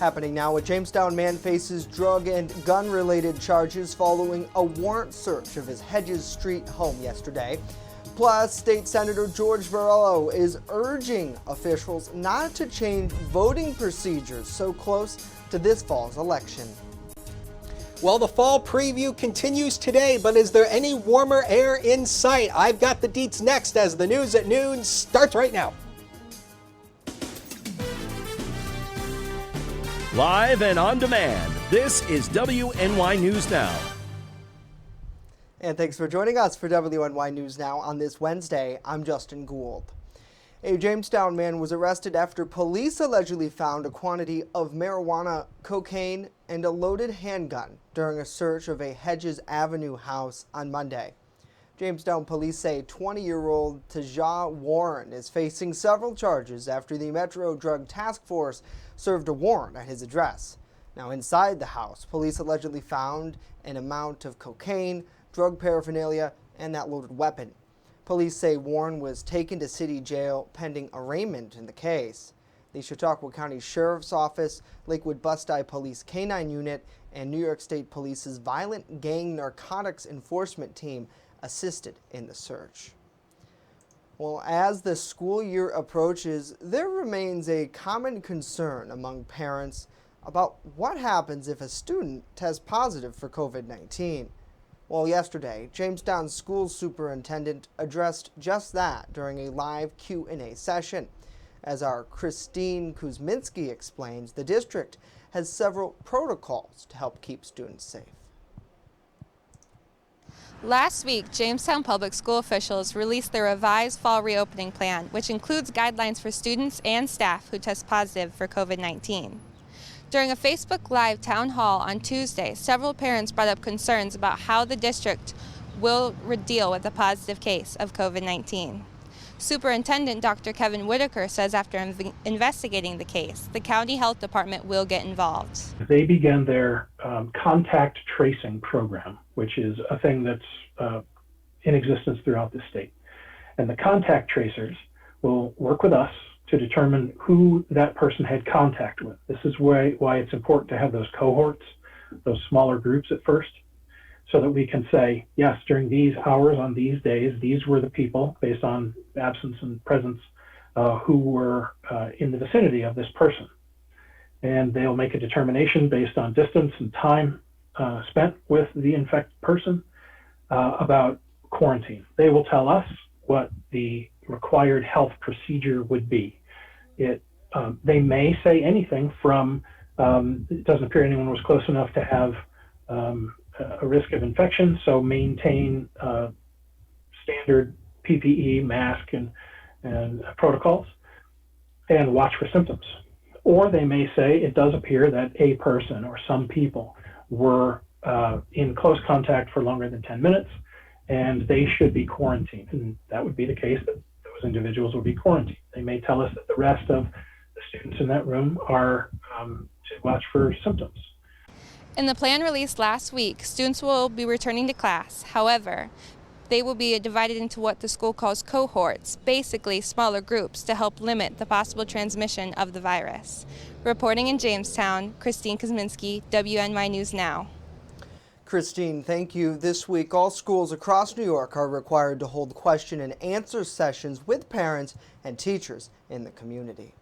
Happening now, a Jamestown man faces drug and gun-related charges following a warrant search of his Hedges Street home yesterday. Plus, State Senator George Borrello is urging officials not to change voting procedures so close to this fall's election. Well, the fall preview continues today, but is there any warmer air in sight? I've got the deets next as the news at noon starts right now. Live and on demand, this is WNY News Now. And thanks for joining us for WNY News Now on this Wednesday. I'm Justin Gould. A Jamestown man was arrested after police allegedly found a quantity of marijuana, cocaine, and a loaded handgun during a search of a Hedges Avenue house on Monday. Jamestown police say 20-year-old Taja Warren is facing several charges after the Metro Drug Task Force served a warrant at his address. Now, inside the house, police allegedly found an amount of cocaine, drug paraphernalia, and that loaded weapon. Police say Warren was taken to city jail pending arraignment in the case. The Chautauqua County Sheriff's Office, Lakewood Bust-I Police K-9 Unit, and New York State Police's Violent Gang Narcotics Enforcement Team assisted in the search. Well, as the school year approaches, there remains a common concern among parents about what happens if a student tests positive for COVID-19. Well, yesterday, Jamestown School Superintendent addressed just that during a live Q&A session. As our Christine Kuzminski explains, the district has several protocols to help keep students safe. Last week, Jamestown Public School officials released their revised fall reopening plan, which includes guidelines for students and staff who test positive for COVID-19. During a Facebook Live town hall on Tuesday, several parents brought up concerns about how the district will deal with a positive case of COVID-19. Superintendent Dr. Kevin Whitaker says after investigating the case, the county health department will get involved. They began their contact tracing program, which is a thing that's in existence throughout the state. And the contact tracers will work with us to determine who that person had contact with. This is why it's important to have those cohorts, those smaller groups at first, so that we can say, yes, during these hours on these days, these were the people based on absence and presence who were in the vicinity of this person. And they'll make a determination based on distance and time spent with the infected person about quarantine. They will tell us what the required health procedure would be. They may say anything from, it doesn't appear anyone was close enough to have a risk of infection, so maintain standard PPE, mask, and protocols, and watch for symptoms. Or they may say it does appear that a person or some people were in close contact for longer than 10 minutes, and they should be quarantined. And that would be the case that those individuals will be quarantined. They may tell us that the rest of the students in that room are to watch for symptoms. In the plan released last week, students will be returning to class. However, they will be divided into what the school calls cohorts, basically smaller groups, to help limit the possible transmission of the virus. Reporting in Jamestown, Christine Kuzminski, WNY News Now. Christine, thank you. This week, all schools across New York are required to hold question and answer sessions with parents and teachers in the community.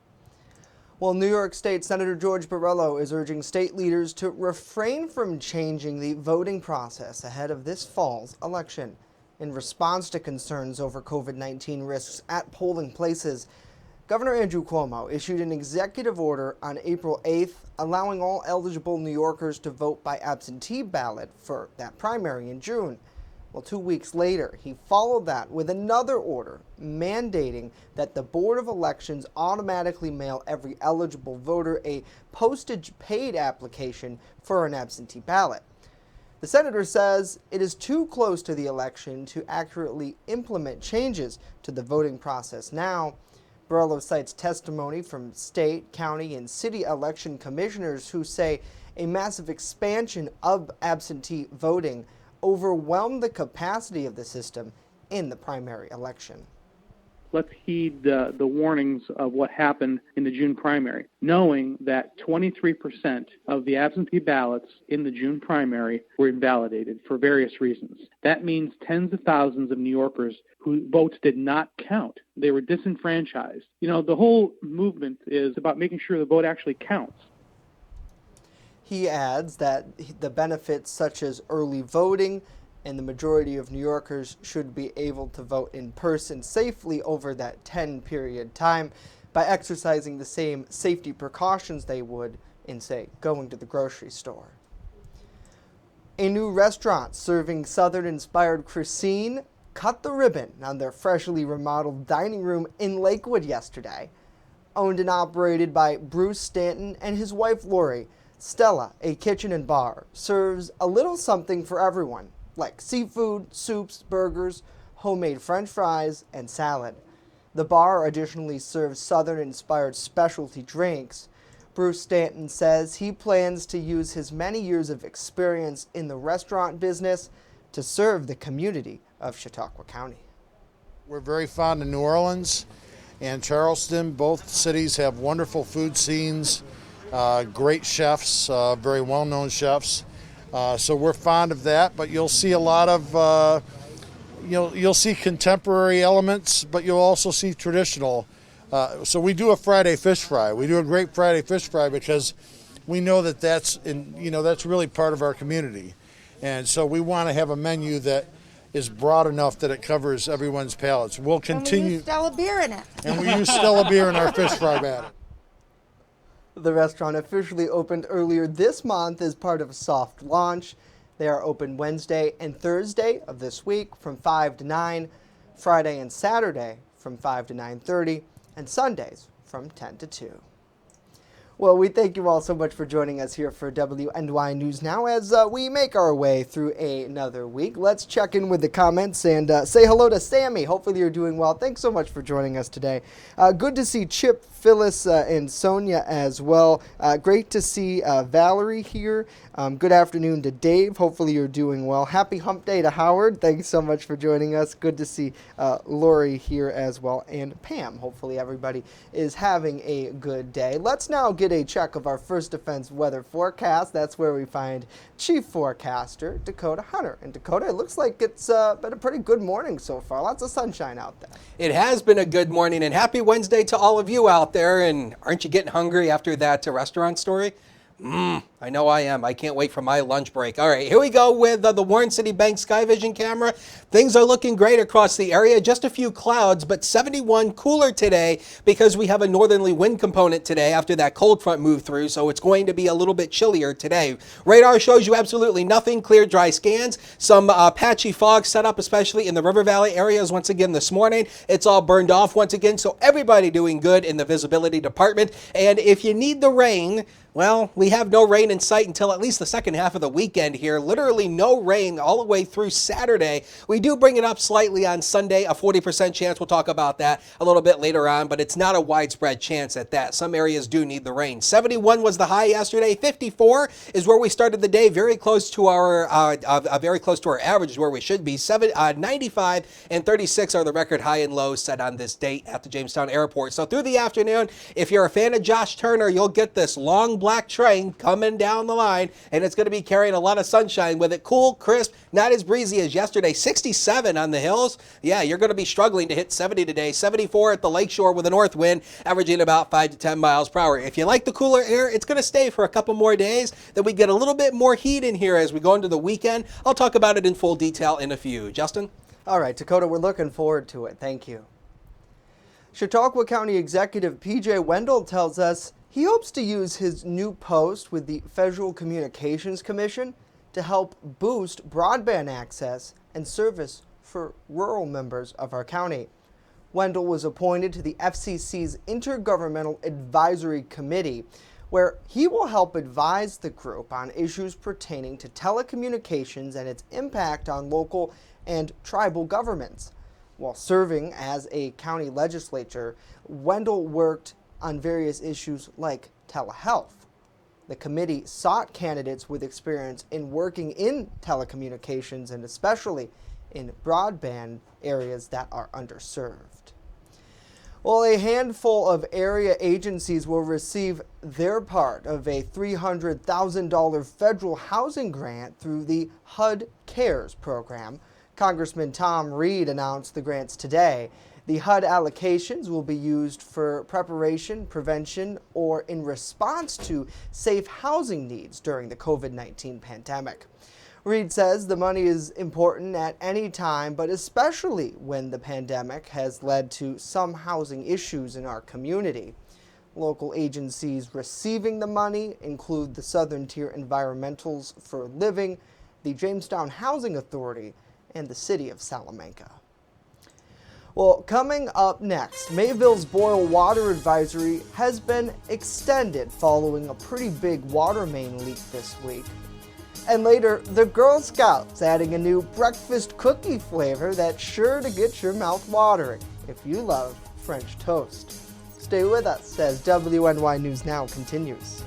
Well, New York State Senator George Borrello is urging state leaders to refrain from changing the voting process ahead of this fall's election. In response to concerns over COVID-19 risks at polling places, Governor Andrew Cuomo issued an executive order on April 8th allowing all eligible New Yorkers to vote by absentee ballot for that primary in June. Well, 2 weeks later, he followed that with another order mandating that the Board of Elections automatically mail every eligible voter a postage-paid application for an absentee ballot. The senator says it is too close to the election to accurately implement changes to the voting process now. Borrello cites testimony from state, county, and city election commissioners who say a massive expansion of absentee voting overwhelmed the capacity of the system in the primary election. let's heed the warnings of what happened in the June primary, knowing that 23% of the absentee ballots in the June primary were invalidated for various reasons. That means tens of thousands of New Yorkers whose votes did not count. They were disenfranchised. The whole movement is about making sure the vote actually counts. He adds that the benefits such as early voting and the majority of New Yorkers should be able to vote in person safely over that 10-period time by exercising the same safety precautions they would in, say, going to the grocery store. A new restaurant serving Southern-inspired cuisine cut the ribbon on their freshly remodeled dining room in Lakewood yesterday. Owned and operated by Bruce Stanton and his wife Lori, Stella, a kitchen and bar, serves a little something for everyone, like seafood, soups, burgers, homemade French fries, and salad. The bar additionally serves Southern-inspired specialty drinks. Bruce Stanton says he plans to use his many years of experience in the restaurant business to serve the community of Chautauqua County. We're very fond of New Orleans and Charleston. Both cities have wonderful food scenes, great chefs, very well-known chefs. So we're fond of that, but you'll see a lot of, you'll see contemporary elements, but you'll also see traditional. So we do a Friday fish fry. We do a great Friday fish fry because we know that that's really part of our community. And so we want to have a menu that is broad enough that it covers everyone's palates. We'll continue. And we use Stella beer in it. And we use Stella beer in our fish fry batter. The restaurant officially opened earlier this month as part of a soft launch. They are open Wednesday and Thursday of this week from 5 to 9, Friday and Saturday from 5 to 9:30, and Sundays from 10 to 2. Well, we thank you all so much for joining us here for WNY News Now as we make our way through another week. Let's check in with the comments and say hello to Sammy. Hopefully you're doing well. Thanks so much for joining us today. Good to see Chip, Phyllis, and Sonia as well. Great to see Valerie here. Good afternoon to Dave. Hopefully you're doing well. Happy Hump Day to Howard. Thanks so much for joining us. Good to see Lori here as well, and Pam. Hopefully everybody is having a good day. Let's now get a check of our First Defense weather forecast. That's where we find Chief Forecaster Dakota Hunter. And Dakota, it looks like it's been a pretty good morning so far. Lots of sunshine out there. It has been a good morning, and happy Wednesday to all of you out there. And aren't you getting hungry after that restaurant story? I know I am. I can't wait for my lunch break. All right, here we go with the Warren City Bank Sky Vision camera. Things are looking great across the area. Just a few clouds, but 71 cooler today because we have a northerly wind component today after that cold front moved through, so it's going to be a little bit chillier today. Radar shows you absolutely nothing. Clear, dry scans. Some patchy fog set up, especially in the River Valley areas once again this morning. It's all burned off once again, so everybody doing good in the visibility department. And if you need the rain, well, we have no rain in sight until at least the second half of the weekend here. Literally no rain all the way through Saturday. We do bring it up slightly on Sunday, a 40% chance. We'll talk about that a little bit later on, but it's not a widespread chance at that. Some areas do need the rain. 71 was the high yesterday. 54 is where we started the day, very close to our average, is where we should be. 95 and 36 are the record high and low set on this date at the Jamestown Airport. So through the afternoon, if you're a fan of Josh Turner, you'll get this long black train coming down the line, and it's going to be carrying a lot of sunshine with it. Cool, crisp, not as breezy as yesterday. 67 on the hills. Yeah, you're going to be struggling to hit 70 today. 74 at the lakeshore with a north wind, averaging about 5 to 10 miles per hour. If you like the cooler air, it's going to stay for a couple more days. Then we get a little bit more heat in here as we go into the weekend. I'll talk about it in full detail in a few. Justin? All right, Dakota, we're looking forward to it. Thank you. Chautauqua County Executive P.J. Wendell tells us he hopes to use his new post with the Federal Communications Commission to help boost broadband access and service for rural members of our county. Wendell was appointed to the FCC's Intergovernmental Advisory Committee, where he will help advise the group on issues pertaining to telecommunications and its impact on local and tribal governments. While serving as a county legislator, Wendell worked on various issues like telehealth. The committee sought candidates with experience in working in telecommunications and especially in broadband areas that are underserved. Well, a handful of area agencies will receive their part of a $300,000 federal housing grant through the HUD CARES program. Congressman Tom Reed announced the grants today. The HUD allocations will be used for preparation, prevention, or in response to safe housing needs during the COVID-19 pandemic. Reed says the money is important at any time, but especially when the pandemic has led to some housing issues in our community. Local agencies receiving the money include the Southern Tier Environmentals for Living, the Jamestown Housing Authority, and the City of Salamanca. Well, coming up next, Mayville's boil water advisory has been extended following a pretty big water main leak this week. And later, the Girl Scouts adding a new breakfast cookie flavor that's sure to get your mouth watering if you love French toast. Stay with us as WNY News Now continues.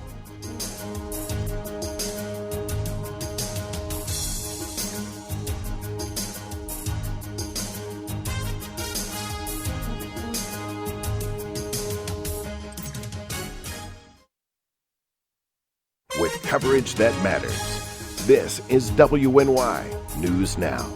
With coverage that matters. This is WNY News Now.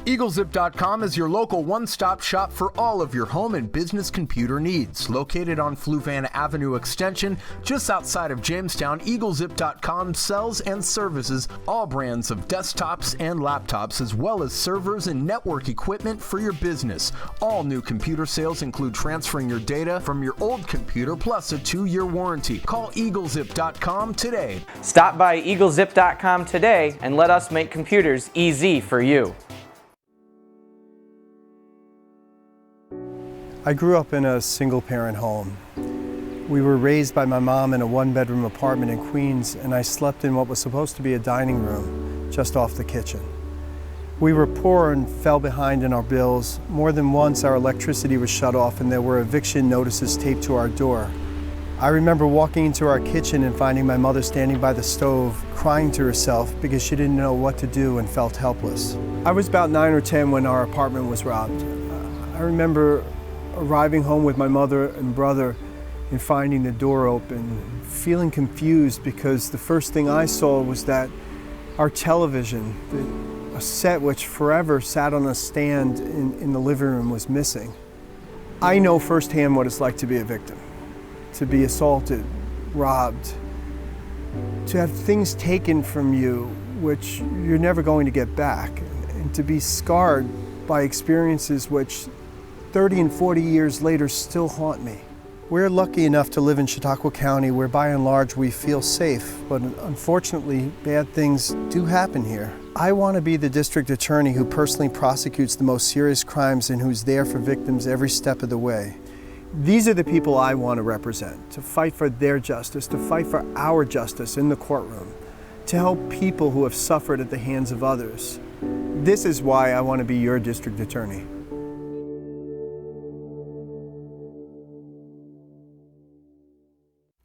EagleZip.com is your local one-stop shop for all of your home and business computer needs. Located on Fluvanna Avenue Extension, just outside of Jamestown, EagleZip.com sells and services all brands of desktops and laptops, as well as servers and network equipment for your business. All new computer sales include transferring your data from your old computer plus a 2-year warranty. Call EagleZip.com today. Stop by EagleZip.com today and let us make computers easy for you. I grew up in a single-parent home. We were raised by my mom in a one-bedroom apartment in Queens, and I slept in what was supposed to be a dining room just off the kitchen. We were poor and fell behind in our bills. More than once, our electricity was shut off and there were eviction notices taped to our door. I remember walking into our kitchen and finding my mother standing by the stove, crying to herself because she didn't know what to do and felt helpless. I was about 9 or 10 when our apartment was robbed. I remember arriving home with my mother and brother and finding the door open, feeling confused because the first thing I saw was that our television, a set which forever sat on a stand in the living room, was missing. I know firsthand what it's like to be a victim, to be assaulted, robbed, to have things taken from you which you're never going to get back, and to be scarred by experiences which 30 and 40 years later still haunt me. We're lucky enough to live in Chautauqua County where by and large we feel safe, but unfortunately bad things do happen here. I want to be the district attorney who personally prosecutes the most serious crimes and who's there for victims every step of the way. These are the people I want to represent, to fight for their justice, to fight for our justice in the courtroom, to help people who have suffered at the hands of others. This is why I want to be your district attorney.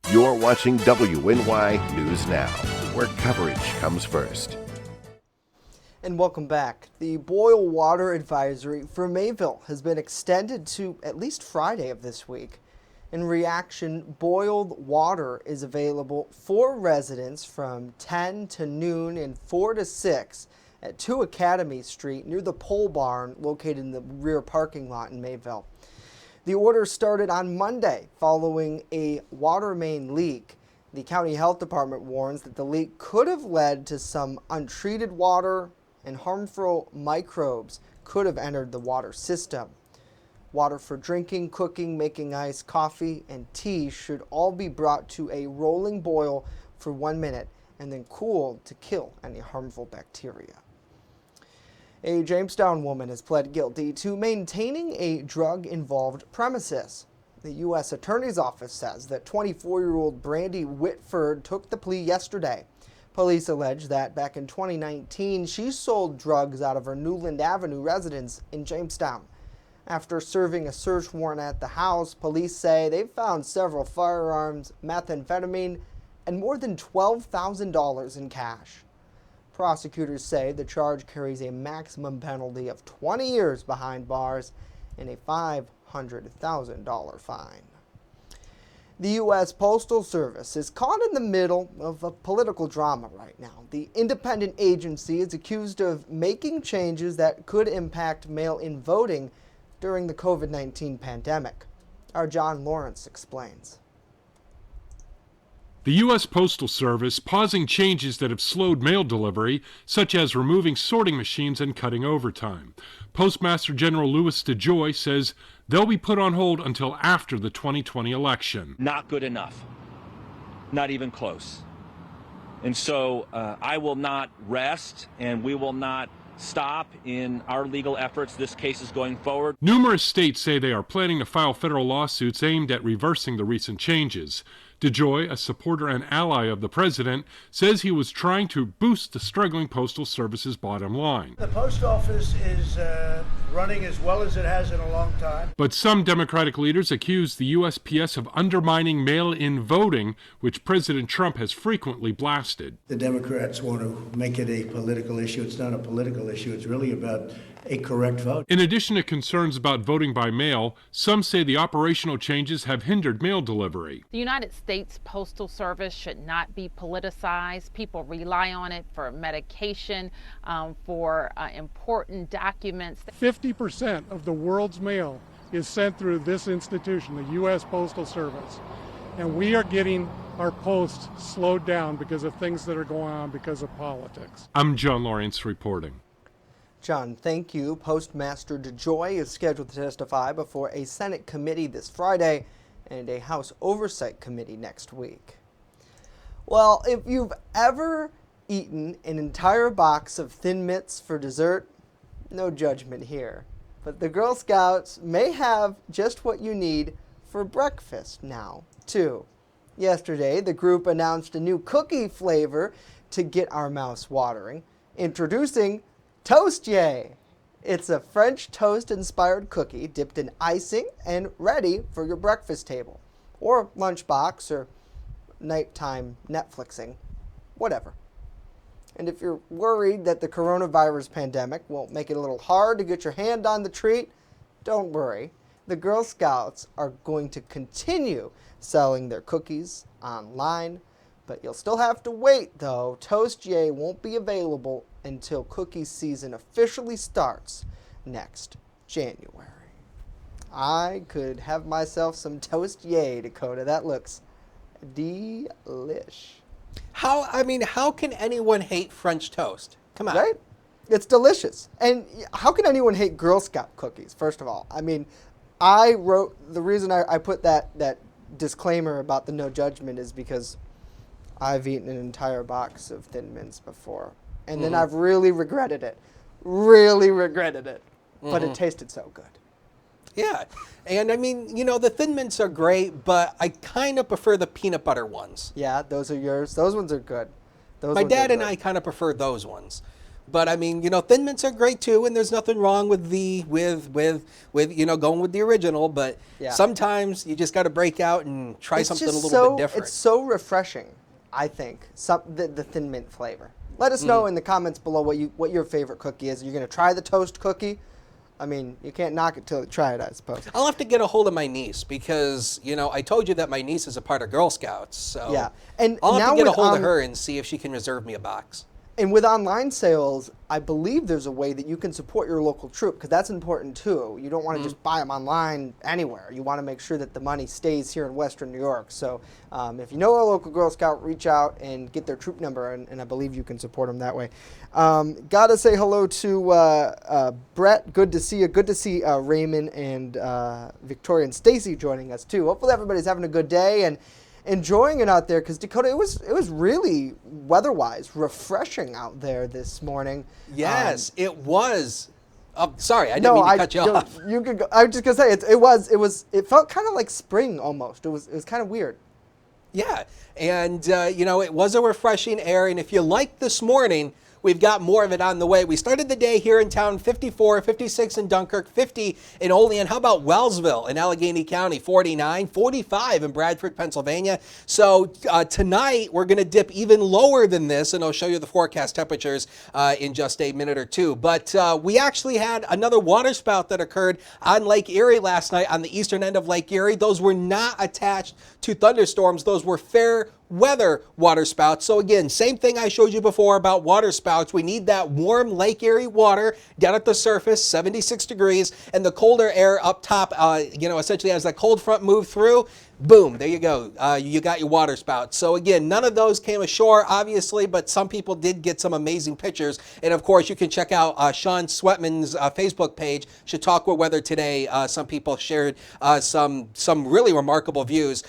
You're watching WNY News Now, where coverage comes first. And welcome back. The boil water advisory for Mayville has been extended to at least Friday of this week. In reaction, boiled water is available for residents from 10 to noon and 4 to 6 at 2 Academy Street near the pole barn located in the rear parking lot in Mayville. The order started on Monday following a water main leak. The county health department warns that the leak could have led to some untreated water and harmful microbes could have entered the water system. Water for drinking, cooking, making ice, coffee, and tea should all be brought to a rolling boil for 1 minute and then cooled to kill any harmful bacteria. A Jamestown woman has pled guilty to maintaining a drug-involved premises. The U.S. Attorney's Office says that 24-year-old Brandy Whitford took the plea yesterday. Police allege that back in 2019, she sold drugs out of her Newland Avenue residence in Jamestown. After serving a search warrant at the house, police say they've found several firearms, methamphetamine, and more than $12,000 in cash. Prosecutors say the charge carries a maximum penalty of 20 years behind bars and a $500,000 fine. The U.S. Postal Service is caught in the middle of a political drama right now. The independent agency is accused of making changes that could impact mail-in voting during the COVID-19 pandemic. Our John Lawrence explains. The U.S. Postal Service pausing changes that have slowed mail delivery, such as removing sorting machines and cutting overtime. Postmaster General Louis DeJoy says they'll be put on hold until after the 2020 election. Not good enough. Not even close. And so I will not rest, and we will not stop in our legal efforts. This case is going forward. Numerous states say they are planning to file federal lawsuits aimed at reversing the recent changes. DeJoy, a supporter and ally of the president, says he was trying to boost the struggling Postal Service's bottom line. The post office is running as well as it has in a long time. But some Democratic leaders accuse the USPS of undermining mail-in voting, which President Trump has frequently blasted. The Democrats want to make it a political issue. It's not a political issue. It's really about a correct vote. In addition to concerns about voting by mail, some say the operational changes have hindered mail delivery. The United States Postal Service should not be politicized. People rely on it for medication, for important documents. 50% of the world's mail is sent through this institution, the U.S. Postal Service. And we are getting our post slowed down because of things that are going on because of politics. I'm John Lawrence reporting. John, thank you. Postmaster DeJoy is scheduled to testify before a Senate committee this Friday and a House Oversight Committee next week. Well, if you've ever eaten an entire box of Thin Mints for dessert, no judgment here. But the Girl Scouts may have just what you need for breakfast now, too. Yesterday, the group announced a new cookie flavor to get our mouths watering, introducing Toast-Yay. It's a French toast-inspired cookie dipped in icing and ready for your breakfast table, or lunchbox, or nighttime Netflixing, whatever. And if you're worried that the coronavirus pandemic will make it a little hard to get your hand on the treat, don't worry. The Girl Scouts are going to continue selling their cookies online, but you'll still have to wait, though. Toast-Yay won't be available until cookie season officially starts next January. I could have myself some Toast-Yay, Dakota. That looks delish. How can anyone hate French toast? Come on. Right? It's delicious. And how can anyone hate Girl Scout cookies, first of all? I mean, I wrote, the reason I put that disclaimer about the no judgment is because I've eaten an entire box of Thin Mints before. And then I've really regretted it. But it tasted so good. Yeah. And I mean, the Thin Mints are great, but I kind of prefer the peanut butter ones. Yeah, those are yours. Those ones are good. My dad and I kind of prefer those ones. But I mean, Thin Mints are great too, and there's nothing wrong with going with the original, but sometimes you just got to break out and try something a little bit different. It's so refreshing, I think, the Thin Mint flavor. Let us know in the comments below what your favorite cookie is. You're going to try the toast cookie? I mean, you can't knock it till you try it, I suppose. I'll have to get a hold of my niece because, I told you that my niece is a part of Girl Scouts. So yeah. And I'll have now to get a hold of her and see if she can reserve me a box. And with online sales, I believe there's a way that you can support your local troop, because that's important too. You don't want to just buy them online anywhere. You want to make sure that the money stays here in Western New York. So if you know a local Girl Scout, reach out and get their troop number, and I believe you can support them that way. Gotta say hello to Brett. Good to see you. Good to see Raymond and Victoria and Stacy joining us too. Hopefully everybody's having a good day and enjoying it out there, because Dakota, it was really weather-wise refreshing out there this morning. Yes, it was. Sorry, I didn't mean to cut you off. You could go. I was just gonna say it felt kind of like spring almost. It was kind of weird. Yeah, and it was a refreshing air. And if you like this morning, we've got more of it on the way. We started the day here in town, 54, 56 in Dunkirk, 50 in Olean. How about Wellsville in Allegheny County, 49, 45 in Bradford, Pennsylvania. So tonight we're going to dip even lower than this, and I'll show you the forecast temperatures in just a minute or two. But we actually had another waterspout that occurred on Lake Erie last night on the eastern end of Lake Erie. Those were not attached to thunderstorms. Those were fair weather waterspouts. So again, same thing I showed you before about waterspouts. We need that warm Lake Erie water down at the surface, 76 degrees, and the colder air up top, essentially as that cold front moved through, boom, there you go. You got your waterspout. So again, none of those came ashore, obviously, but some people did get some amazing pictures. And of course, you can check out Sean Sweatman's Facebook page, Chautauqua Weather Today. Some people shared some really remarkable views,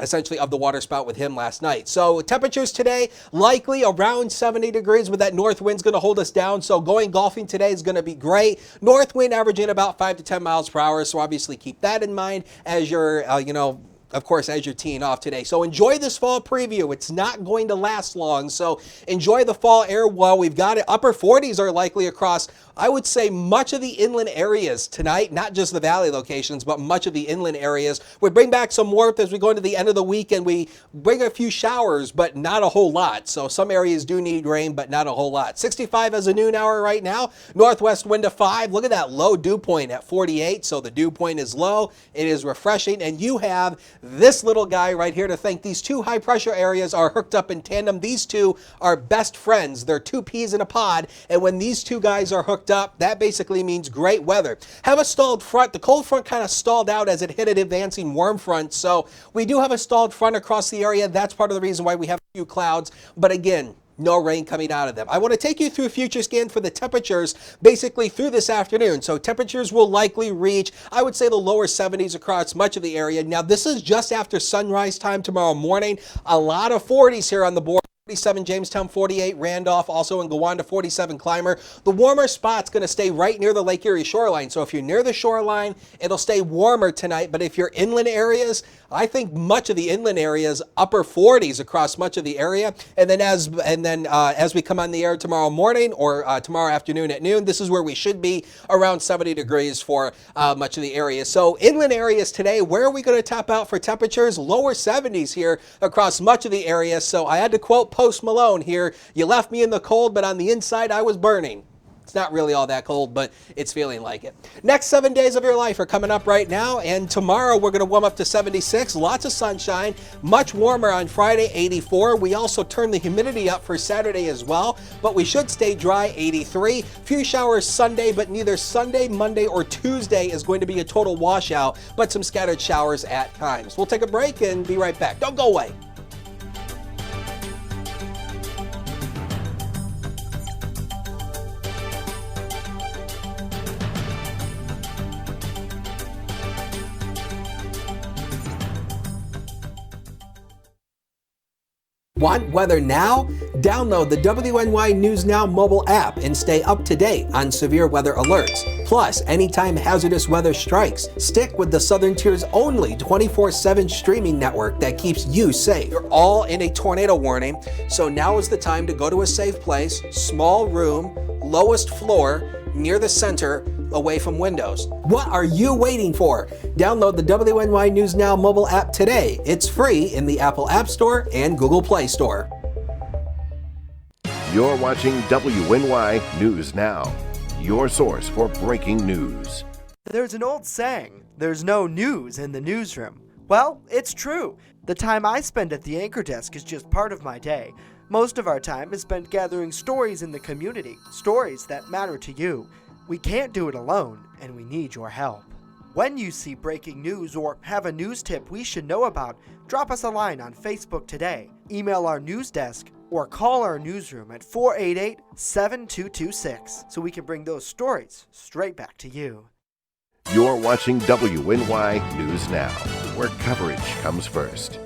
essentially, of the waterspout with him last night. So temperatures today, likely around 70 degrees, with that north wind's going to hold us down. So going golfing today is going to be great. North wind averaging about 5 to 10 miles per hour. So obviously keep that in mind as you're, of course, as you're teeing off today. So enjoy this fall preview. It's not going to last long. So enjoy the fall air while we've got it. Upper 40s are likely across, I would say, much of the inland areas tonight, not just the valley locations, but much of the inland areas. We bring back some warmth as we go into the end of the week, and we bring a few showers, but not a whole lot. So some areas do need rain, but not a whole lot. 65 as a noon hour right now. Northwest wind to 5. Look at that low dew point at 48. So the dew point is low. It is refreshing, and you have this little guy right here to thank. These two high pressure areas are hooked up in tandem. These two are best friends. They're two peas in a pod, and when these two guys are hooked up, that basically means great weather. Have a stalled front. The cold front kind of stalled out as it hit an advancing warm front, so we do have a stalled front across the area. That's part of the reason why we have a few clouds, but again, no rain coming out of them. I want to take you through a future scan for the temperatures basically through this afternoon. So temperatures will likely reach, I would say, the lower 70s across much of the area. Now, this is just after sunrise time tomorrow morning. A lot of 40s here on the board. 47 Jamestown, 48 Randolph, also in Gowanda, 47 Clymer. The warmer spot's going to stay right near the Lake Erie shoreline. So if you're near the shoreline, it'll stay warmer tonight. But if you're inland areas, I think much of the inland areas, upper 40s across much of the area. And then as we come on the air tomorrow morning or tomorrow afternoon at noon, this is where we should be, around 70 degrees for much of the area. So inland areas today, where are we going to top out for temperatures? Lower 70s here across much of the area. So I had to quote Post Malone here, "You left me in the cold, but on the inside I was burning." It's not really all that cold, but it's feeling like it. Next 7 days of your life are coming up right now, and tomorrow we're going to warm up to 76, lots of sunshine, much warmer on Friday, 84. We also turn the humidity up for Saturday as well, but we should stay dry, 83. Few showers Sunday, but neither Sunday, Monday, or Tuesday is going to be a total washout, but some scattered showers at times. We'll take a break and be right back. Don't go away. Want weather now? Download the WNY News Now mobile app and stay up to date on severe weather alerts. Plus, anytime hazardous weather strikes, stick with the Southern Tier's only 24/7 streaming network that keeps you safe. You're all in a tornado warning, so now is the time to go to a safe place, small room, lowest floor, near the center, away from windows. What are you waiting for? Download the WNY News Now mobile app today. It's free in the Apple App Store and Google Play Store. You're watching WNY News Now, your source for breaking news. There's an old saying, there's no news in the newsroom. Well, it's true. The time I spend at the anchor desk is just part of my day. Most of our time is spent gathering stories in the community, stories that matter to you. We can't do it alone, and we need your help. When you see breaking news or have a news tip we should know about, drop us a line on Facebook today, email our news desk, or call our newsroom at 488-7226 so we can bring those stories straight back to you. You're watching WNY News Now, where coverage comes first.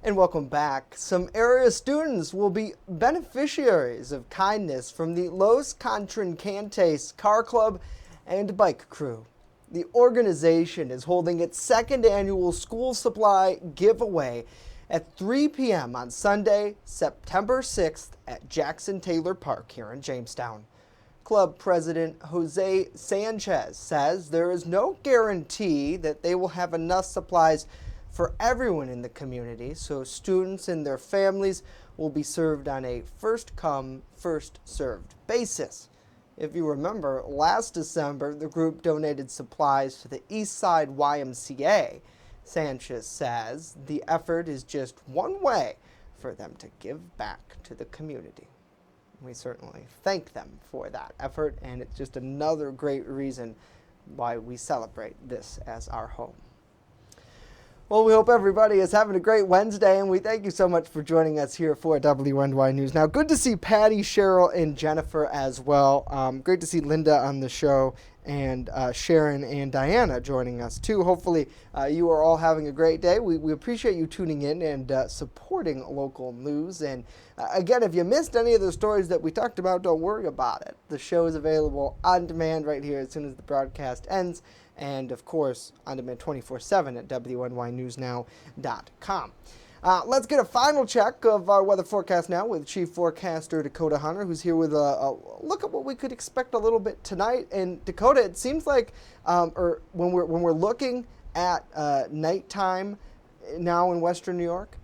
And welcome back. Some area students will be beneficiaries of kindness from the Los Contrincantes Car Club and Bike Crew. The organization is holding its second annual school supply giveaway, at 3 p.m. on Sunday, September 6th at Jackson Taylor Park here in Jamestown. Club President Jose Sanchez says there is no guarantee that they will have enough supplies for everyone in the community, so students and their families will be served on a first-come, first-served basis. If you remember, last December, the group donated supplies to the Eastside YMCA. Sanchez says the effort is just one way for them to give back to the community. We certainly thank them for that effort, and it's just another great reason why we celebrate this as our home. Well, we hope everybody is having a great Wednesday, and we thank you so much for joining us here for WNY News Now. Good to see Patty, Cheryl, and Jennifer as well. Great to see Linda on the show, and Sharon and Diana joining us too. Hopefully you are all having a great day. We appreciate you tuning in and supporting local news. And again, if you missed any of the stories that we talked about, don't worry about it. The show is available on demand right here as soon as the broadcast ends. And, of course, on demand 24/7 at WNYNewsNow.com. Let's get a final check of our weather forecast now with Chief Forecaster Dakota Hunter, who's here with a look at what we could expect a little bit tonight. And, Dakota, it seems like or when we're looking at nighttime now in western New York,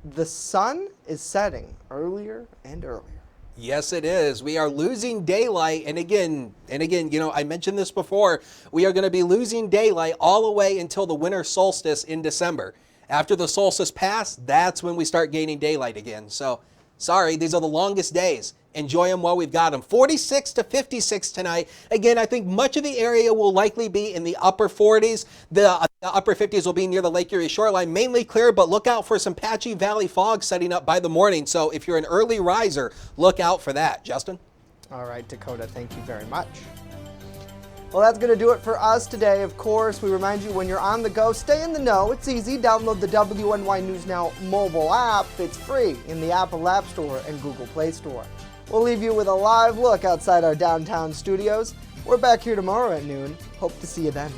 the sun is setting earlier and earlier. Yes, it is. We are losing daylight. And again, you know, I mentioned this before. We are going to be losing daylight all the way until the winter solstice in December. After the solstice passed, that's when we start gaining daylight again. So, sorry, these are the longest days. Enjoy them while we've got them. 46 to 56 tonight. Again, I think much of the area will likely be in the upper 40s. The upper 50s will be near the Lake Erie shoreline, mainly clear, but look out for some patchy valley fog setting up by the morning. So if you're an early riser, look out for that. Justin? All right, Dakota, thank you very much. Well, that's going to do it for us today. Of course, we remind you when you're on the go, stay in the know. It's easy. Download the WNY News Now mobile app. It's free in the Apple App Store and Google Play Store. We'll leave you with a live look outside our downtown studios. We're back here tomorrow at noon. Hope to see you then.